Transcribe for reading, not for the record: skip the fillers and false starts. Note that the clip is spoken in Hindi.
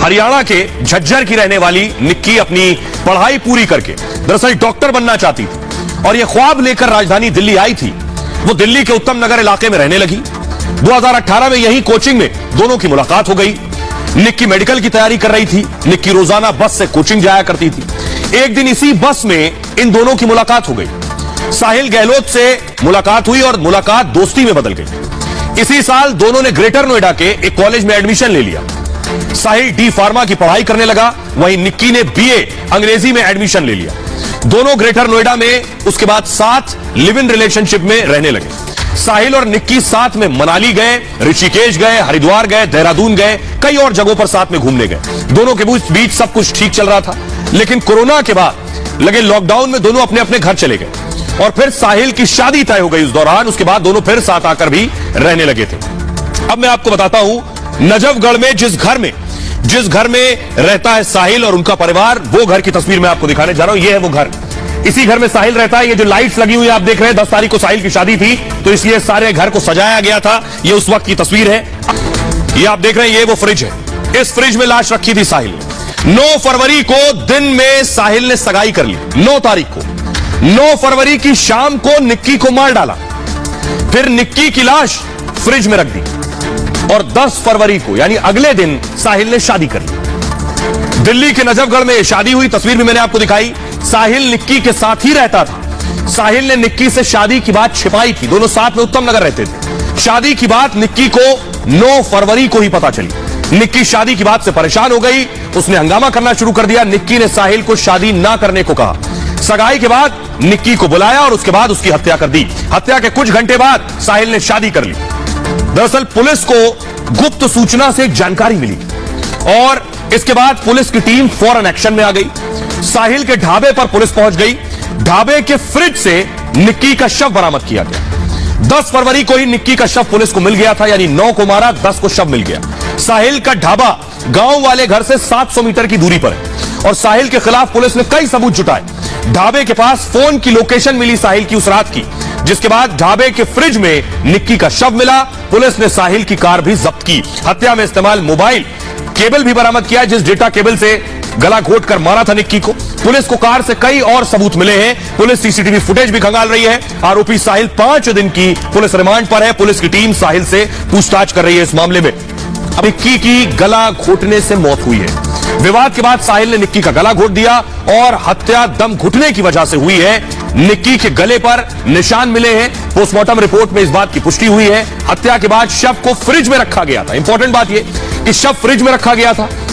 हरियाणा के झज्जर की रहने वाली निक्की अपनी पढ़ाई पूरी करके दरअसल डॉक्टर बनना चाहती थी और यह ख्वाब लेकर राजधानी दिल्ली आई थी। वो दिल्ली के उत्तम नगर इलाके में रहने लगी। 2018 में यही कोचिंग में दोनों की मुलाकात हो गई। निक्की मेडिकल की तैयारी कर रही थी। निक्की रोजाना बस से कोचिंग जाया करती थी। एक दिन इसी बस में इन दोनों की मुलाकात हो गई। साहिल गहलोत से मुलाकात हुई और मुलाकात दोस्ती में बदल गई। इसी साल दोनों ने ग्रेटर नोएडा के एक कॉलेज में एडमिशन ले लिया। साहिल डी फार्मा की पढ़ाई करने लगा, वहीं निक्की ने बीए अंग्रेजी में एडमिशन ले लिया। दोनों ग्रेटर नोएडा में उसके बाद साथ लिव इन रिलेशनशिप में रहने लगे। साहिल और निक्की साथ में मनाली गए, ऋषिकेश गए, हरिद्वार गए, देहरादून गए, कई और जगहों पर साथ में घूमने गए। दोनों के बीच सब कुछ ठीक चल रहा था, लेकिन कोरोना के बाद लगे लॉकडाउन में दोनों अपने अपने घर चले गए और फिर साहिल की शादी तय हो गई। उस दौरान उसके बाद दोनों फिर साथ आकर भी रहने लगे थे। अब मैं आपको बताता हूं, नजफगढ़ में जिस घर में रहता है साहिल और उनका परिवार, वो घर की तस्वीर मैं आपको दिखाने जा रहा हूं। ये है वो घर। इसी घर में साहिल रहता है। ये जो लाइट्स लगी हुई आप देख रहे हैं, 10 तारीख को साहिल की शादी थी, तो इसलिए सारे घर को सजाया गया था। ये उस वक्त की तस्वीर है। ये आप देख रहे हैं, ये वो फ्रिज है। इस फ्रिज में लाश रखी थी साहिल ने। 9 फरवरी को दिन में साहिल ने सगाई कर ली। 9 तारीख को, 9 फरवरी की शाम को निक्की को मार डाला। फिर निक्की की लाश फ्रिज में रख दी और 10 फरवरी को यानी अगले दिन साहिल ने शादी कर ली। दिल्ली के नजफगढ़ में शादी हुई। तस्वीर भी मैंने आपको दिखाई। साहिल निक्की के साथ ही रहता था। साहिल ने निक्की से शादी की बात छिपाई थी। दोनों साथ में उत्तम नगर रहते थे। शादी की बात निक्की को 9 फरवरी को ही पता चली। निक्की शादी की बात से परेशान हो गई। उसने हंगामा करना शुरू कर दिया। निक्की ने साहिल को शादी ना करने को कहा। सगाई के बाद निक्की को बुलाया और उसके बाद उसकी हत्या कर दी। हत्या के कुछ घंटे बाद साहिल ने शादी कर ली। दरअसल पुलिस को गुप्त सूचना से एक जानकारी मिली और इसके बाद पुलिस की टीम फौरन एक्शन में आ गई। साहिल के ढाबे पर पुलिस पहुंच गई। ढाबे के फ्रिज से निक्की का शव बरामद किया गया। 10 फरवरी को ही निक्की का शव पुलिस को मिल गया था, यानी 9 को मारा, 10 को शव मिल गया। साहिल का ढाबा गांव वाले घर से 700 मीटर की दूरी पर है और साहिल के खिलाफ पुलिस ने कई सबूत जुटाए। ढाबे के पास फोन की लोकेशन मिली साहिल की उस रात की, जिसके बाद ढाबे के फ्रिज में निक्की का शव मिला। पुलिस ने साहिल की कार भी जब्त की। हत्या में इस्तेमाल मोबाइल केबल भी बरामद किया, जिस डेटा केबल से गला घोट कर मारा था निक्की को। पुलिस को कार से कई और सबूत मिले हैं। पुलिस सीसीटीवी फुटेज भी खंगाल रही है। आरोपी साहिल 5 दिन की पुलिस रिमांड पर है। पुलिस की टीम साहिल से पूछताछ कर रही है इस मामले में। अब निक्की की गला घोटने से मौत हुई है। विवाद के बाद साहिल ने निक्की का गला घोट दिया और हत्या दम घुटने की वजह से हुई है। निक्की के गले पर निशान मिले हैं। पोस्टमार्टम रिपोर्ट में इस बात की पुष्टि हुई है। हत्या के बाद शव को फ्रिज में रखा गया था। इंपॉर्टेंट बात यह कि शव फ्रिज में रखा गया था।